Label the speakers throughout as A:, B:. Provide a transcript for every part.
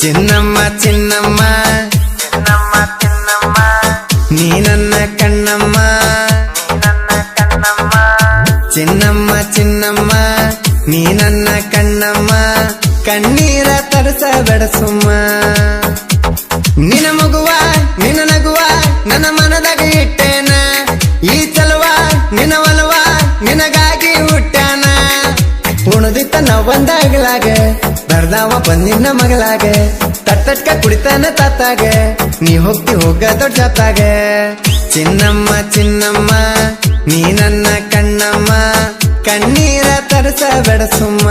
A: ಚಿನ್ನಮ್ಮ ಚಿನ್ನಮ್ಮ
B: ಚಿನ್ನಮ್ಮ ಚಿನ್ನಮ್ಮ
A: ನೀ ನನ್ನ ಕಣ್ಣಮ್ಮ
B: ನನ್ನ ಕಣ್ಣಮ್ಮ
A: ಚಿನ್ನಮ್ಮ ಚಿನ್ನಮ್ಮ ನೀ ನನ್ನ ಕಣ್ಣಮ್ಮ ಕಣ್ಣೀರ ತರಸಬೇಡ ಸುಮ್ಮ ನಿನ ಮಗುವ ನಿನ ನಗುವ ನನ್ನ ಮನದಾಗ ಇಟ್ಟೇನ ಈ ಚಲುವ ನಿನ ಒಲವ ನಿನಗಾಗಿ ಹುಟ್ಟ್ಯಾನ ಉಣದಿತ್ತ ನಾವ್ ಬಂದಾಗಲಾಗ ಬರ್ದಾವ ಬಂದಿನ ಮಗಳಾಗ ತಟ್ಟಟ್ಕ ಕುಡಿತಾನ ತಾತಾಗ ನೀ ಹೋಗ್ತಿ ಹೋಗ ದೊಡ್ಡ ಜಾತಾಗ ಚಿನ್ನಮ್ಮ ಚಿನ್ನಮ್ಮ ನೀ ನನ್ನ ಕಣ್ಣಮ್ಮ ಕಣ್ಣೀರ ತರಸಬೇಡ ಸುಮ್ಮ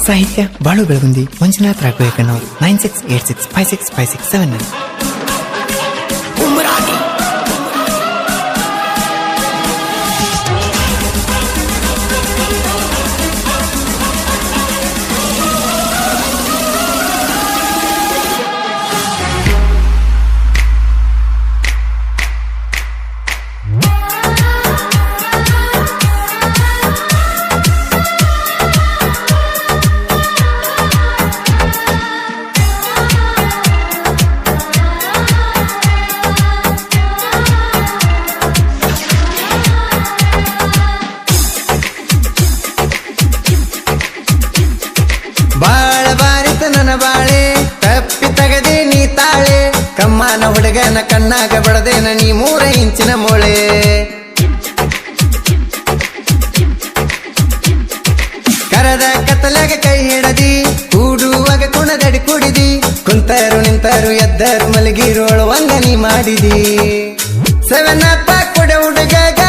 A: ಸಾಹಿತ್ಯ ಬಾಳು ಬೆಳಗುಂದಿ ಮಂಜುನಾಥ್ ರಾಘವೇಕನವರು 9686565679 ಬಾಳ ಬಾರಿತ ನನ್ನ ಬಾಳೆ ತಪ್ಪಿ ತಗದೆ ನೀ ತಾಳೆ ಕಮ್ಮನ ಹುಡುಗನ ಕಣ್ಣಾಗ ಬಡದೇನ ನೀ 3 ಇಂಚಿನ ಮೊಳೆ ಕರದ ಕತ್ತಲಾಗ ಕೈ ಹಿಡದಿ ಕೂಡುವಾಗ ಕುಣದಡಿ ಕುಡಿದಿ ಕುಂತರು ನಿಂತರು ಎದ್ದರು ಮಲಗಿರೋಳು ವಂಗ ನೀ ಮಾಡಿದಿ 7 ಕೊಡ ಹುಡುಗಗ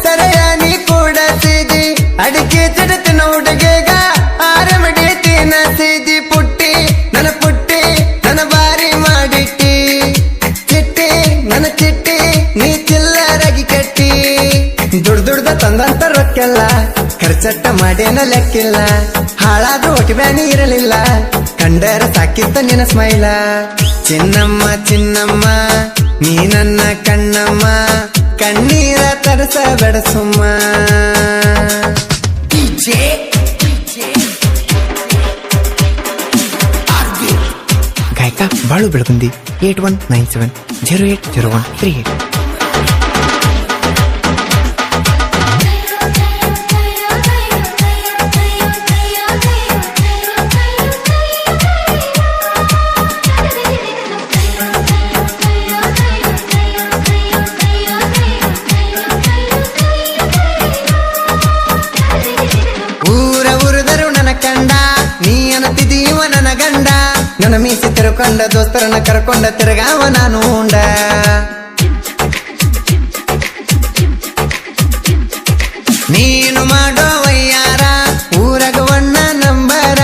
A: ಸರಯ ನೀ ಕೂಡಸಿದಿ ಅಡಿಕೆ ಚಡತಿನ ಹುಡುಗಗ ಆರಮಡಿ ತಿನ್ನಸಿದಿ ಪುಟ್ಟಿ ನನ್ನ ಬಾರಿ ಮಾಡಿಟ್ಟಿ ಚಿಟ್ಟಿ ನನ್ನ ಚಿಟ್ಟಿ ನೀ ಚಿಲ್ಲರಾಗಿ ಕಟ್ಟಿ ದುಡ್ದ ತಂದಂತ ರೊಕ್ಕೆಲ್ಲ ಖರ್ಚಟ್ಟ ಮಾಡೇನ ಲೆಕ್ಕಿಲ್ಲ ಹಾಳಾದ್ರೂ ಒಟ್ಟಿ ಬ್ಯಾನಿ ಇರಲಿಲ್ಲ ಕಂಡರ ಸಾಕಿತ್ತ ನಿನ್ನ ಸ್ಮೈಲ ಚಿನ್ನಮ್ಮ ಚಿನ್ನಮ್ಮ ನೀ ನನ್ನ ಕಣ್ಣಮ್ಮ ಕಣ್ಣೀರ ತರಸಬೇಡ ಸುಮ್ಮ ಗಾಯಕ ಬಾಳು ಬೆಳಗುಂದಿ 8197080138 ನನ್ನ ಗಂಡ ನನ್ನ ಮೀಸಿ ತಿರುಕೊಂಡ ದೋಸ್ತರನ್ನ ಕರ್ಕೊಂಡ ತಿರುಗಾವ ನಾನು ಉಂಡ ನೀನು ಮಾಡೋ ವಯ್ಯಾರ ಊರಗ ಒಣ್ಣ ನಂಬರ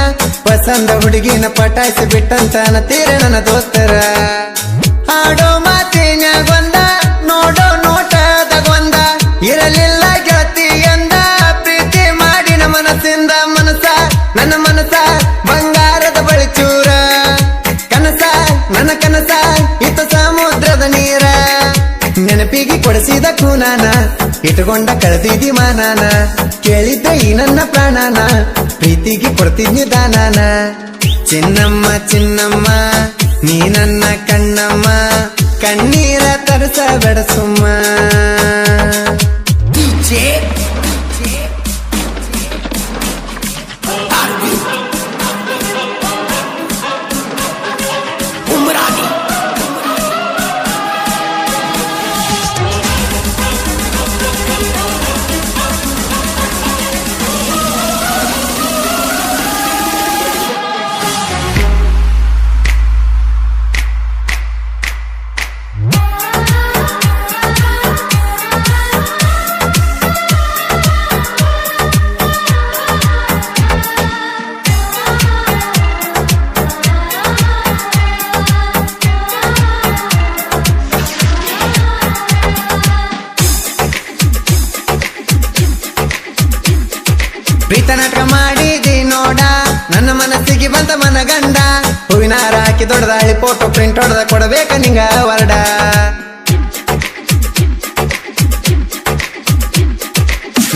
A: ಪಸಂದ ಹುಡುಗಿನ ಪಟಾಯಿಸಿ ಬಿಟ್ಟಂತ ತೀರ ನನ್ನ ದೋಸ್ತರ ಆಡೋ ಮಾತಿನ್ಯಾಗೊಂದ ನೋಡೋ ನೋಟದಗೊಂದ ಇರಲಿಲ್ಲ ಗೆಳತಿ ಎಂದ ಪ್ರೀತಿ ಮಾಡಿನ ಮನಸ್ಸಿಂದ ನನ್ನ ಮನಸ ಬಂಗಾರದ ಬಳಿ ಚೂರ ನನ್ನ ಕನಸ ಇತ ಸಮುದ್ರದ ನೀರ ನೆನಪಿಗೆ ಕೊಡಿಸಿದ ಕೂನಾನ ಇಟ್ಟುಕೊಂಡ ಕಳೆದಿದಿ ಮಾನಾನ ಕೇಳಿದ್ದ ಈ ನನ್ನ ಪ್ರಾಣನ ಪ್ರೀತಿಗೆ ಕೊಡ್ತಿದ್ನಿ ದಾನಾನ ಚಿನ್ನಮ್ಮ ಚಿನ್ನಮ್ಮ ನೀ ನನ್ನ ಕಣ್ಣಮ್ಮ ಕಣ್ಣೀರ ತರಸಬೇಡ ಸುಮ್ಮ ಪ್ರೀತ ನಾಟಕ ಮಾಡಿದಿ ನೋಡ ನನ್ನ ಮನಸ್ಸಿಗೆ ಬಂತ ಮನಗಂಡ ಹೂವಿನ ಹಾರ ಹಾಕಿ ದೊಡ್ಡದಾಳಿ ಫೋಟೋ ಪ್ರಿಂಟ್ ಹೊಡೆದ ಕೊಡಬೇಕ ನಿಂಗ ವರ್ಡ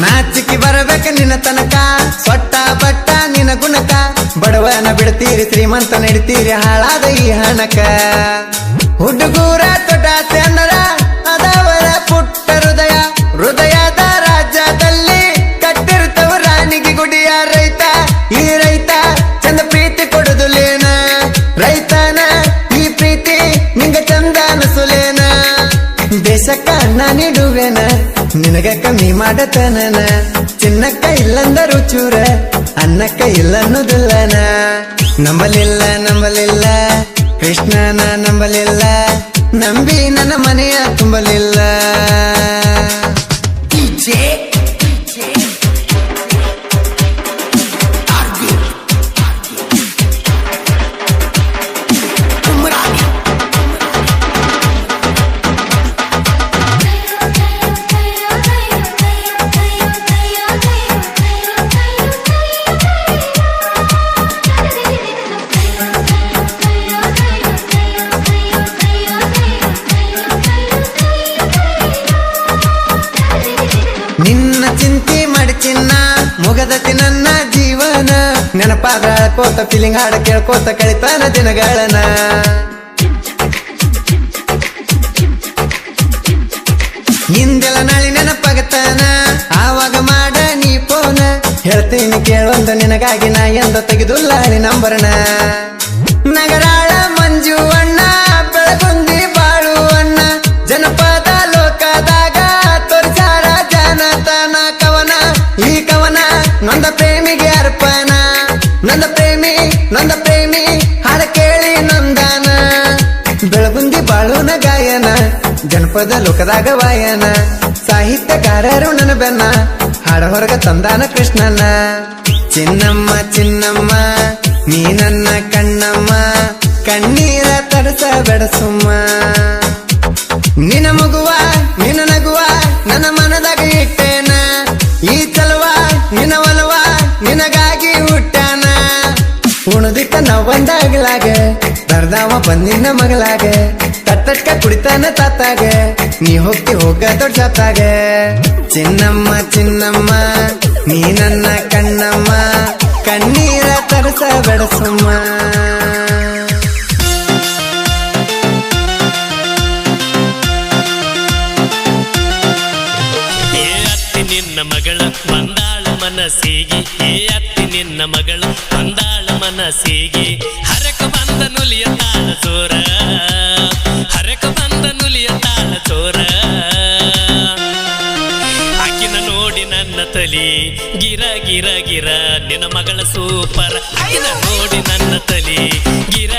A: ನಾಚಿಕ್ಕಿ ಬರಬೇಕ ನಿನ್ನ ತನಕ ಸೊಟ್ಟ ಬಟ್ಟ ನಿನ ಗುಣಕ ಬಡವನ ಬಿಡ್ತೀರಿ ಶ್ರೀಮಂತ ನಡಿತೀರಿ ಹಾಳಾದ ಈ ಹಣಕ ಹುಡುಗೂರ ತೊಟ ಚಂದರ ಅದವರ ಪುಟ್ಟ ಹೃದಯ ಹೃದಯದ ರಾಜ್ಯದಲ್ಲಿ ಕಟ್ಟಿರ್ತವ ರಾಣಿಗೆ ಗುಡಿಯ ರೈತ ಈ ರೈತ ಚಂದ ಪ್ರೀತಿ ಕೊಡುದುಲೇನ ರೈತನ ಈ ಪ್ರೀತಿ ನಿಂಗ ಚಂದ ಅನಸುಲೇನ ದೇಶಕ್ಕ ಅನ್ನ ನೀಡುವೆನ ನಿನಗ ಕಮ್ಮಿ ಮಾಡತನನ ಚಿನ್ನಕ್ಕ ಇಲ್ಲಂದರು ಚೂರ ಅನ್ನಕ್ಕ ಇಲ್ಲನ್ನುದಿಲ್ಲನ ನಂಬಲಿಲ್ಲ ನಂಬಲಿಲ್ಲ ಕೃಷ್ಣನ ನಂಬಲಿಲ್ಲ ನಂಬಿ ನನ್ನ ಮನೆಯ ತುಂಬಲಿಲ್ಲ ನಿನ್ನ ಚಿಂತೆ ಮಾಡಿ ಚಿನ್ನ ಮುಗದತಿ ನನ್ನ ಜೀವನ ನೆನಪಾದ ಕೋತ ಫೀಲಿಂಗ್ ಹಾಡ ಕೇಳ್ಕೋತ ಕಳಿತಾನ ದಿನಗಳನ ನಿಂದೆಲ್ಲ ನಾಳಿ ನೆನಪಾಗತಾನ ಆವಾಗ ಮಾಡ ನೀ ಫೋನ ಹೇಳ್ತೀನಿ ಕೇಳೊಂದ ನಿನಗಾಗಿ ನಾ ಎಂದ ತೆಗೆದುಲ್ಲಾಳಿ ನಂಬರನ ನಗರಾಳ ಮಂಜು ಅಣ್ಣ ಬೆಳಗುಂದಿ ಬಾಳು ಅಣ್ಣ ಜನಪದ ಲೋಕದಾಗ ತೋರಿಸಾರ ಜನತನ ಕವನ ಈ ಕವನ ನೊಂದ ಪ್ರೇಮಿಗೆ ಅರ್ಪಣ ನಂದ ಪ್ರೇಮಿ ಹಾಡ ಕೇಳಿ ನಂದಾನ ಬೆಳಗುಂದಿ ಬಾಳುನ ಗಾಯನ ಜನಪದ ಲೋಕದಾಗ ವಾಯನ ಸಾಹಿತ್ಯಕಾರರು ನನ್ನ ಬೆನ್ನ ಹಾಡ ಹೊರಗ ತಂದಾನ ಕೃಷ್ಣನ ಚಿನ್ನಮ್ಮ ಚಿನ್ನಮ್ಮ ನೀ ನನ್ನ ಕಣ್ಣಮ್ಮ ಕಣ್ಣೀರ ತರಸ ಬೆಡಸುಮ್ಮ ನಿನ ಮಗುವ ನಿನ ನಗುವ ನನ್ನ ಮನದಾಗ ಇಟ್ಟೇನ ಈ ಚಲುವ ನಿನ ಒಲವ ನಿನಗಾಗಿ ಹುಟ್ಟಾನ ಉಣದಿಟ್ಟ ನಾವಂದಾಗ್ಲಾಗ ಬರ್ದಾವ ಬಂದಿನ ಮಗಳಾಗ ತಟ್ಟಟ್ಕ ಕುಡಿತಾನ ತಾತಾಗ ನೀ ಹೋಗ ದೊಡ್ಡ ಜಾತಾಗ ಚಿನ್ನಮ್ಮ ಚಿನ್ನಮ್ಮ ನೀ ನನ್ನ ಕಣ್ಣಮ್ಮ ಕಣ್ಣೀರ ತರಸ ಬೆಡಸಮ್ಮ
C: ನಿನ್ನ ಮಗಳ ಬಂದಾಳ ಮನಸ್ಸಿಗೆ ಅತ್ತಿ ನಿನ್ನ ಮಗಳು ಬಂದಾಳ ಮನಸ್ಸಿಗೆ ಹರಕ ಬಂದ ನುಲಿಯ ತಾಳ ಚೋರ ಹರಕ ಬಂದ ನುಲಿಯ ತಾಳ ಚೋರ ಆಕಿನ ನೋಡಿ ನನ್ನ ತಲಿ ಗಿರ ಗಿರ ಗಿರ ನಿನ್ನ ಮಗಳ ಸೂಪರ್ ಆಕಿನ ನೋಡಿ ನನ್ನ ತಲಿ ಗಿರ